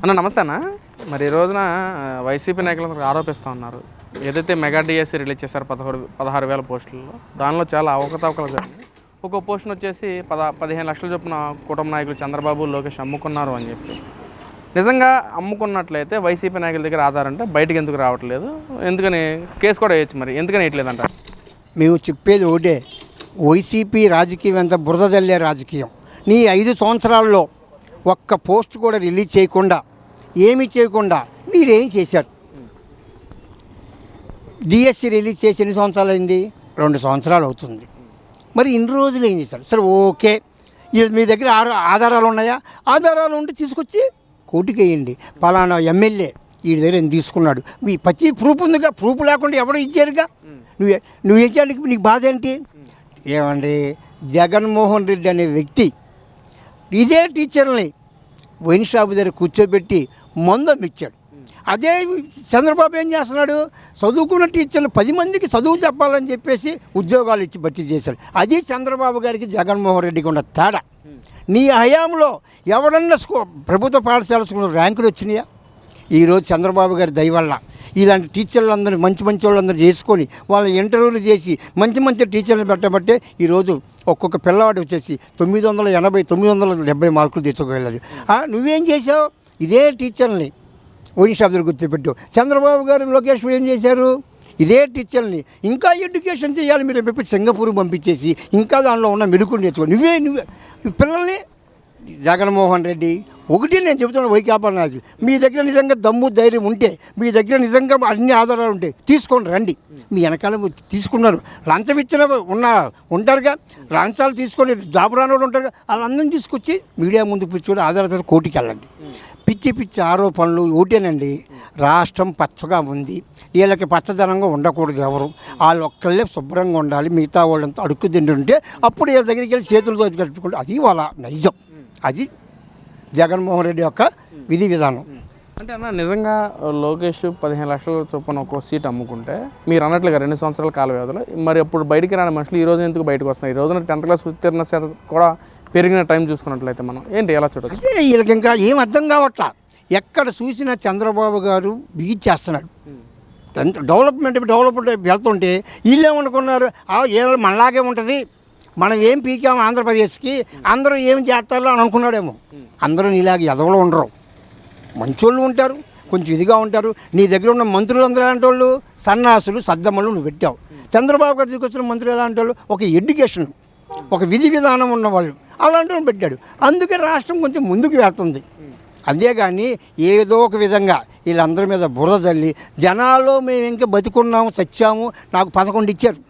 అన్న నమస్తే అన్న. మరి ఈ రోజున వైసీపీ నాయకులందరూ ఆరోపిస్తూ ఉన్నారు, ఏదైతే మెగా డిఎస్సి రిలీజ్ చేశారో 16,000 పోస్టుల్లో దానిలో చాలా అవకతవకలు జరిగింది. ఒక్కో పోస్టును వచ్చేసి 15 లక్షల చొప్పున కుటుంబ నాయకులు చంద్రబాబు లోకేష్ అమ్ముకున్నారు అని చెప్పి. నిజంగా అమ్ముకున్నట్లయితే వైసీపీ నాయకుల దగ్గర ఆధారం అంటే బయటకు ఎందుకు రావట్లేదు, ఎందుకని కేసు కూడా వేయచ్చు, మరి ఎందుకని వేయట్లేదంట? మేము చెప్పేది ఒకటే, వైసీపీ రాజకీయం ఎంత బురద జల్లే రాజకీయం. నీ 5 సంవత్సరాల్లో ఒక్క పోస్ట్ కూడా రిలీజ్ చేయకుండా, ఏమీ చేయకుండా మీరేం చేశారు? డిఎస్సి రిలీజ్ చేసి ఎన్ని సంవత్సరాలు అయింది? 2 సంవత్సరాలు అవుతుంది. మరి ఇన్ని రోజులు ఏం చేశారు? సరే ఓకే, ఇది మీ దగ్గర ఆధారాలు ఉన్నాయా? ఆధారాలు ఉంటే తీసుకొచ్చి కోర్టుకి వేయండి. పలానా ఎమ్మెల్యే వీడి దగ్గర ఏం తీసుకున్నాడు, మీ పచ్చి ప్రూఫ్ ఉందిగా. ప్రూఫ్ లేకుండా ఎవరు ఇచ్చారుగా. నువ్వు ఇచ్చేందుకు నీకు బాధ ఏంటి? ఏమండి, జగన్మోహన్ రెడ్డి అనే వ్యక్తి ఇదే టీచర్ని వైన్ షాప్ దగ్గర కూర్చోబెట్టి మందం ఇచ్చాడు. అదే చంద్రబాబు ఏం చేస్తున్నాడు? చదువుకున్న టీచర్లు 10 మందికి చదువు చెప్పాలని చెప్పేసి ఉద్యోగాలు ఇచ్చి భర్తీ చేశాడు. అది చంద్రబాబు గారికి జగన్మోహన్ రెడ్డికి ఉన్న తేడా. నీ హయాంలో ఎవరన్నా ప్రభుత్వ పాఠశాల స్కూల్ ర్యాంకులు వచ్చినాయా? ఈరోజు చంద్రబాబు గారి దయ వల్ల ఇలాంటి టీచర్లందరూ మంచి వాళ్ళందరూ చేసుకొని వాళ్ళ ఇంటర్వ్యూలు చేసి మంచి టీచర్లు పెట్టబట్టే ఈరోజు ఒక్కొక్క పిల్లవాడు వచ్చేసి 980, 970 మార్కులు తెచ్చుకోగలరు. నువ్వేం చేసావు? ఇదే టీచర్ని వైన్ షాప్ దగ్గర గుర్తుపెట్టు. చంద్రబాబు గారు లోకేష్ ఏం చేశారు? ఇదే టీచర్ని ఇంకా ఎడ్యుకేషన్ చేయాలి మీరు చెప్పి సింగపూర్ పంపించేసి ఇంకా దానిలో ఉన్న మెలుకుని నేర్చుకో. నువ్వే పిల్లల్ని జగన్మోహన్ రెడ్డి ఒకటి నేను చెబుతున్నాను, వైకాపా నాయకులు, మీ దగ్గర నిజంగా దమ్ము ధైర్యం ఉంటే, మీ దగ్గర నిజంగా అన్ని ఆధారాలు ఉంటే తీసుకొని రండి. మీ వెనకాల తీసుకున్నారు, లంచం ఇచ్చిన ఉంటారుగా, లంచాలు తీసుకొని జాబు రానోడు ఉంటారుగా, వాళ్ళందరినీ తీసుకొచ్చి మీడియా ముందు కూర్చొని ఆధారాలతో కోర్టుకి వెళ్ళండి. పిచ్చి ఆరోపణలు ఒకటేనండి. రాష్ట్రం పచ్చగా ఉంది, వీళ్ళకి పచ్చదనంగా ఉండకూడదు. ఎవరు వాళ్ళు ఒక్కళ్ళే శుభ్రంగా ఉండాలి, మిగతా వాళ్ళంతా అడుక్కు తింటుంటే అప్పుడు వీళ్ళ దగ్గరికి వెళ్ళి చేతులతో కట్టుకుంటే అది వాళ్ళ నైజం. అది జగన్మోహన్ రెడ్డి యొక్క విధి విధానం. అంటే అన్న, నిజంగా లోకేష్ 15 లక్షల చొప్పున ఒక్కో సీట్ అమ్ముకుంటే మీరు అన్నట్లుగా 2 సంవత్సరాల కాల వ్యవధిలో మరి అప్పుడు బయటికి రాని మనుషులు ఈ రోజు ఎందుకు బయటకు వస్తున్నారు? ఈ రోజున 10th క్లాస్ ఉత్తీర్ణ శాతం కూడా పెరిగిన టైం చూసుకున్నట్లయితే మనం ఏంటి ఎలా చూడొచ్చు? అంటే వీళ్ళకి ఇంకా ఏం అర్థం కావట్లా. ఎక్కడ చూసినా చంద్రబాబు గారు చేస్తున్నాడు. డెవలప్మెంట్ వెళ్తుంటే వీళ్ళు ఏమనుకున్నారు? మనలాగే ఉంటుంది, మనం ఏం పీకాము ఆంధ్రప్రదేశ్కి, అందరూ ఏం చేస్తారో అని అనుకున్నాడేమో. అందరూ నీలాగ ఎదవలు ఉండరు, మంచోళ్ళు ఉంటారు, కొంచెం ఇదిగా ఉంటారు. నీ దగ్గర ఉన్న మంత్రులు అందరూ ఎలాంటి వాళ్ళు? సన్నాసులు, సద్దమ్మలు నువ్వు పెట్టావు. చంద్రబాబు గారు తీసుకొచ్చిన మంత్రులు ఎలాంటి వాళ్ళు? ఒక ఎడ్యుకేషన్, ఒక విధి విధానం ఉన్నవాళ్ళు, అలాంటి వాళ్ళు పెట్టాడు. అందుకే రాష్ట్రం కొంచెం ముందుకు వెళ్తుంది. అంతేగాని ఏదో ఒక విధంగా వీళ్ళందరి మీద బురద తల్లి జనాల్లో మేము ఇంకా బతికున్నాము, చచ్చాము, నాకు 11 ఇచ్చారు,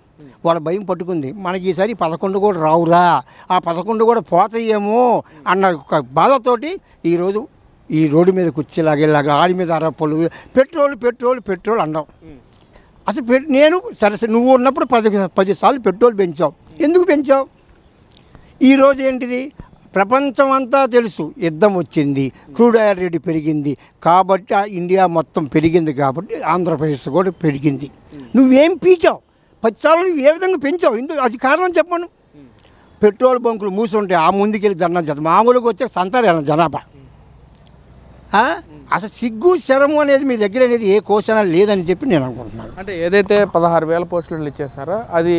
వాళ్ళ భయం పట్టుకుంది. మనకి ఈసారి 11 కూడా రావురా, ఆ 11 కూడా పోతాయేమో అన్న ఒక బాధతోటి ఈరోజు ఈ రోడ్డు మీద కుర్చీలాగేలాగా ఆడి మీద అరపలు పెట్రోల్ అన్నావు. అసలు నేను సరే నువ్వు ఉన్నప్పుడు 10 సార్లు పెట్రోల్ పెంచావు. ఎందుకు పెంచావు? ఈరోజు ఏంటిది? ప్రపంచం అంతా తెలుసు, యుద్ధం వచ్చింది, క్రూడ్ ఆయిల్ రేటు పెరిగింది కాబట్టి ఇండియా మొత్తం పెరిగింది, కాబట్టి ఆంధ్రప్రదేశ్ కూడా పెరిగింది. నువ్వేం పీకావు? 10 సార్లు నువ్వు ఏ విధంగా పెంచావు? ఎందుకు? అది కారణం చెప్పను. పెట్రోల్ బంకులు మూసుంటే ఆ ముందుకెళ్ళి ధర్నా మామూలుగా వచ్చే సంతారు జనాభా. అసలు సిగ్గు శరము అనేది మీ దగ్గర అనేది ఏ క్వశ్చన్ లేదని చెప్పి నేను అనుకుంటున్నాను. అంటే ఏదైతే 16,000 పోస్టులు ఇచ్చేసారో అది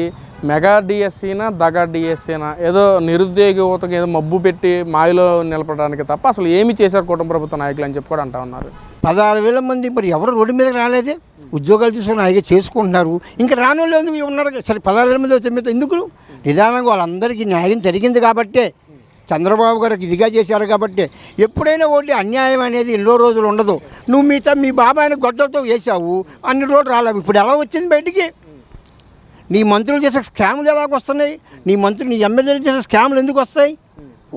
మెగా డిఎస్సీనా దగా డిఎస్సీనా? ఏదో నిరుద్యోగ యువతకు ఏదో మబ్బు పెట్టి మాయలో నిలపడానికి తప్ప అసలు ఏమి చేశారు కుటుంబ ప్రభుత్వ నాయకులు అని చెప్పి కూడా అంటా ఉన్నారు. 16,000 మంది మరి ఎవరు రోడ్డు మీద రాలేదే, ఉద్యోగాలు తీసుకుని హాయిగా చేసుకుంటున్నారు. ఇంకా రాని వాళ్ళు ఎందుకు ఉన్నారు? సరే 16,000 మంది వచ్చే మీద ఎందుకు? నిదానంగా వాళ్ళందరికీ న్యాయం జరిగింది కాబట్టే, చంద్రబాబు గారికి ఇదిగా చేశారు కాబట్టి. ఎప్పుడైనా ఒకటి అన్యాయం అనేది ఎన్నో రోజులు ఉండదు. నువ్వు మీ బాబాయిని గొడ్డలతో వేసావు, అన్ని రోజులు రాలేవు. ఇప్పుడు ఎలా వచ్చింది బయటికి? నీ మంత్రులు చేసే స్కాములు ఎలాగ వస్తున్నాయి? నీ ఎమ్మెల్యేలు చేసే స్కాములు ఎందుకు వస్తాయి?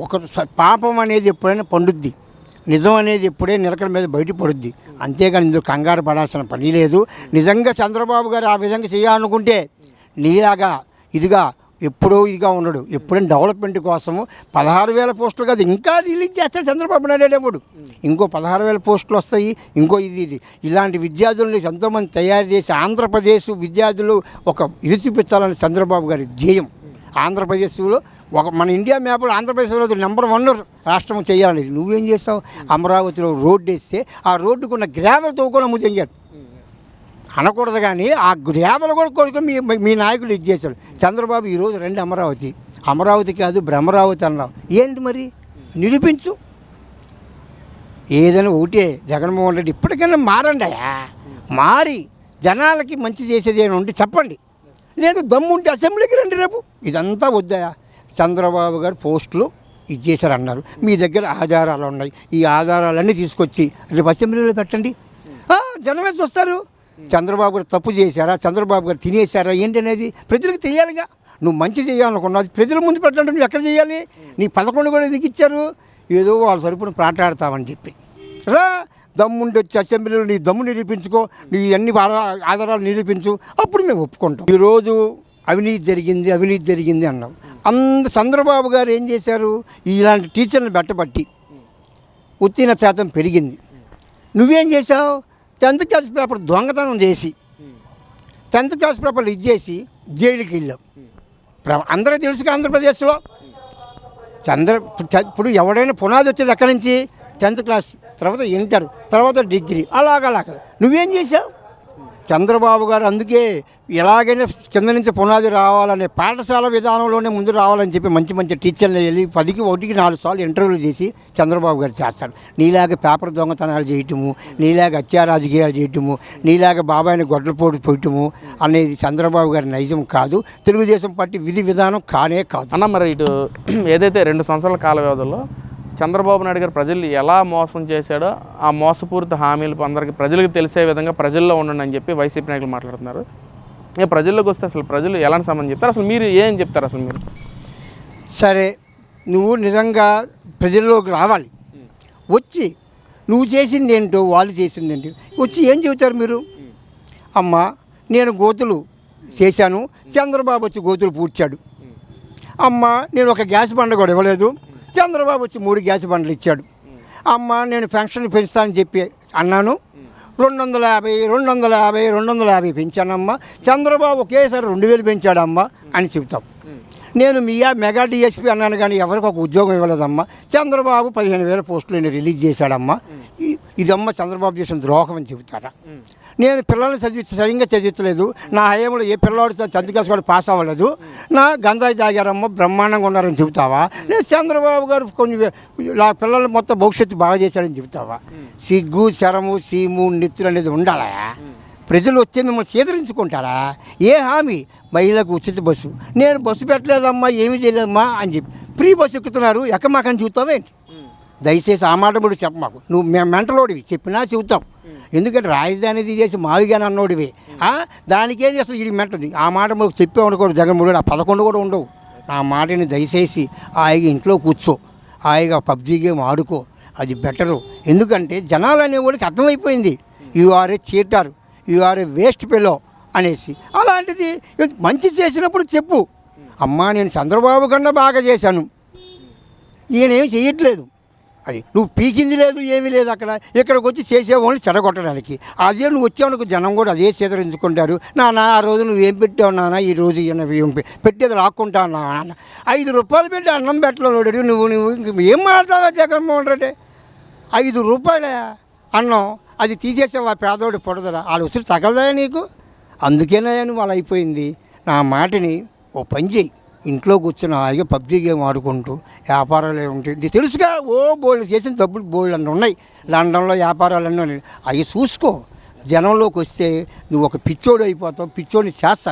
ఒక పాపం అనేది ఎప్పుడైనా పండుద్ది, నిజం అనేది ఎప్పుడే నిలకడ మీద బయటపడుద్ది. అంతేగాని ఇందులో కంగారు పడాల్సిన పని లేదు. నిజంగా చంద్రబాబు గారు ఆ విధంగా చేయాలనుకుంటే నీలాగా ఇదిగా ఎప్పుడో ఇదిగా ఉండడు. ఎప్పుడైనా డెవలప్మెంట్ కోసము 16,000 పోస్టులు కాదు, ఇంకా రిలీజ్ చేస్తాడు చంద్రబాబు నాయుడు అనేవాడు. ఇంకో 16,000 పోస్టులు వస్తాయి. ఇంకో ఇది ఇలాంటి విద్యార్థులను ఎంతోమంది తయారు చేసి ఆంధ్రప్రదేశ్ విద్యార్థులు ఒక ఇది చూపించాలని చంద్రబాబు గారి ధ్యేయం. ఆంధ్రప్రదేశ్లో మన ఇండియా మ్యాప్లో ఆంధ్రప్రదేశ్లో నెంబర్ 1 రాష్ట్రం చేయాలనేది. నువ్వేం చేస్తావు? అమరావతిలో రోడ్డు వేస్తే ఆ రోడ్డుకున్న గ్రావెల్తో కూడా నువ్వు చెయ్యాలి అనకూడదు. కానీ ఆ గ్రావెల్ కూడా కొడుకుని మీ నాయకులు ఇది చేశాడు. చంద్రబాబు ఈరోజు రండి అమరావతి కాదు భ్రమరావతి అన్నావు. ఏంటి మరి నిరూపించు. ఏదైనా ఒకటే జగన్మోహన్ రెడ్డి ఇప్పటికైనా మారండి. మారి జనాలకి మంచి చేసేది ఏమైనా ఉంటే చెప్పండి. లేదు దమ్ముంటే అసెంబ్లీకి రండి రేపు. ఇదంతా వద్దా? చంద్రబాబు గారు పోస్టులు ఇది చేశారన్నారు. మీ దగ్గర ఆధారాలు ఉన్నాయి. ఈ ఆధారాలన్నీ తీసుకొచ్చి రేపు అసెంబ్లీలో పెట్టండి. జనమే చూస్తారు చంద్రబాబు గారు తప్పు చేశారా, చంద్రబాబు గారు తినేశారా ఏంటనేది ప్రజలకు తెలియాలిగా. నువ్వు మంచి చేయాలనుకున్నావు ప్రజల ముందు పెట్టండి. నువ్వు ఎక్కడ చేయాలి? నీ 11 కూడా ఎందుకు ఇచ్చారు? ఏదో వాళ్ళ సరుపును ప్రాటాడతామని చెప్పి రా. దమ్ముండి వచ్చి అసెంబ్లీలో నీ దమ్ము నిరూపించుకో, నీ అన్ని ఆధారాలు నిరూపించు, అప్పుడు మేము ఒప్పుకుంటాం. ఈరోజు అవినీతి జరిగింది అన్నాం. చంద్రబాబు గారు ఏం చేశారు? ఇలాంటి టీచర్లను బెట్టబట్టి ఉత్తీర్ణ శాతం పెరిగింది. నువ్వేం చేశావు? 10th క్లాస్ పేపర్ దొంగతనం చేసి 10th క్లాస్ పేపర్లు ఇచ్చేసి జైలుకి వెళ్ళావు. అందరూ తెలుసుగా ఆంధ్రప్రదేశ్లో ఇప్పుడు ఎవడైనా పునాది వచ్చేది ఎక్కడి నుంచి? 10th క్లాస్, తర్వాత ఇంటర్, తర్వాత డిగ్రీ, అలాగ నువ్వేం చేశావు? చంద్రబాబు గారు అందుకే ఎలాగైనా కింద నుంచి పునాది రావాలనే పాఠశాల విధానంలోనే ముందు రావాలని చెప్పి మంచి టీచర్లు వెళ్ళి 10కి 1కి 4 సార్లు ఇంటర్వ్యూలు చేసి చంద్రబాబు గారు చేస్తారు. నీలాగా పేపర్ దొంగతనాలు చేయటము, నీలాగా హత్యా రాజకీయాలు చేయటము, నీలాగా బాబాయిని గొడ్డలపోటు పోయటము అనేది చంద్రబాబు గారి నైజం కాదు. తెలుగుదేశం పార్టీ విధి విధానం కానే కాదు అన్న. మరి ఇటు ఏదైతే 2 సంవత్సరాల కాల వ్యవధిలో చంద్రబాబు నాయుడు గారు ప్రజలు ఎలా మోసం చేశాడో ఆ మోసపూరిత హామీలు అందరికీ ప్రజలకు తెలిసే విధంగా ప్రజల్లో ఉండండి అని చెప్పి వైసీపీ నాయకులు మాట్లాడుతున్నారు. ఇక ప్రజల్లోకి వస్తే అసలు ప్రజలు ఎలాంటి సంబంధం చెప్తారు? అసలు మీరు ఏం చెప్తారు? అసలు మీరు సరే, నువ్వు నిజంగా ప్రజల్లోకి రావాలి. వచ్చి నువ్వు చేసింది ఏంటో, వాళ్ళు చేసింది ఏంటో వచ్చి ఏం చెబుతారు మీరు? అమ్మ నేను గోతులు చేశాను, చంద్రబాబు వచ్చి గోతులు పూడ్చాడు. అమ్మ నేను ఒక గ్యాస్ బండ కూడా ఇవ్వలేదు, చంద్రబాబు వచ్చి 3 గ్యాస్ బండ్లు ఇచ్చాడు. అమ్మ నేను పెన్షన్ పెంచుతానని చెప్పి అన్నాను, 250 పెంచానమ్మా, చంద్రబాబు ఒకేసారి 2000 పెంచాడమ్మా అని చెబుతాం. నేను మెగా డిఎస్పీ అన్నాను కానీ ఎవరికి ఒక ఉద్యోగం ఇవ్వలేదమ్మా, చంద్రబాబు 15,000 పోస్టులు రిలీజ్ చేశాడమ్మా, ఇదమ్మా చంద్రబాబు చేసిన ద్రోహం అని చెబుతారా? నేను పిల్లల్ని సరిగ్గా చదివించలేదు, నా హయాంలో ఏ పిల్లవాడు 10th క్లాస్ కూడా పాస్ అవ్వలేదు, నా గంజాయి తాగారమ్మ బ్రహ్మాండంగా ఉన్నారని చెబుతావా? నేను చంద్రబాబు గారు కొంచెం నా పిల్లలు మొత్తం భవిష్యత్తు బాగా చేశాడని చెబుతావా? సిగ్గు, శరము, సీము, నెత్తులు అనేది ఉండాలా? ప్రజలు వచ్చి మిమ్మల్ని స్వీకరించుకుంటారా? ఏ హామీ? మహిళలకు ఉచిత బస్సు, నేను బస్సు పెట్టలేదమ్మా, ఏమీ చేయలేదమ్మా అని చెప్పి ఫ్రీ బస్సు ఎక్కుతున్నారు, ఎక్కమాకని చూస్తావేంటి? దయచేసి ఆ మాట కూడా చెప్పమాకు. నువ్వు మెంటలోడివి, చెప్పినా చెబుతావు. ఎందుకంటే రాజధాని తీసేసి మావిగాని అన్నోడివి, దానికేది అసలు ఇది మెంటది. ఆ మాట మాకు చెప్పే ఉండకూడదు. జగన్మోహన్ రెడ్డి ఆ 11 కూడా ఉండవు. నా మాటని దయచేసి హాయిగా ఇంట్లో కూర్చో, హాయిగా పబ్జీ గేమ్ ఆడుకో, అది బెటరు. ఎందుకంటే జనాలు అనేవాడికి అర్థమైపోయింది, you are a cheater, you are a waste fellow అనేసి. అలాంటిది మంచి చేసినప్పుడు చెప్పు, అమ్మా నేను చంద్రబాబు కన్నా బాగా చేశాను, ఈయనేమి చేయట్లేదు, అది నువ్వు పీకింది లేదు, ఏమీ లేదు. ఇక్కడికి వచ్చి చేసేవాళ్ళని చెడగొట్టడానికి. అదే నువ్వు వచ్చావు, జనం కూడా అదే చేదరించుకుంటారు. నాన్న ఆ రోజు నువ్వేం పెట్టావు నాన్న, ఈ రోజు ఏం పెట్టేది లాక్కుంటా నాన్న, 5 రూపాయలు పెట్టి అన్నం పెట్టలేడు. నువ్వు ఏం మాట్లాడతావా జగన్మోహన్ రెడ్డి? 5 రూపాయలే అన్నం, అది తీసేసావు, ఆ పేదోడు పొడదరా, వాళ్ళు వచ్చి తగలదా నీకు? అందుకేనా నువ్వు అలా అయిపోయింది. నా మాటని ఓ పని చేయి, ఇంట్లో కూర్చొని హాయిగా పబ్జీ గేమ్ ఆడుకుంటూ వ్యాపారాలు ఏముంటాయి ఇది తెలుసుగా. బోల్డ్ చేసిన డబ్బులు బోల్డ్ అన్నీ ఉన్నాయి, లండన్లో వ్యాపారాలన్నీ ఉన్నాయి, అవి చూసుకో. జనంలోకి వస్తే నువ్వు ఒక పిచ్చోడు అయిపోతావు, పిచ్చోడిని చేస్తారు.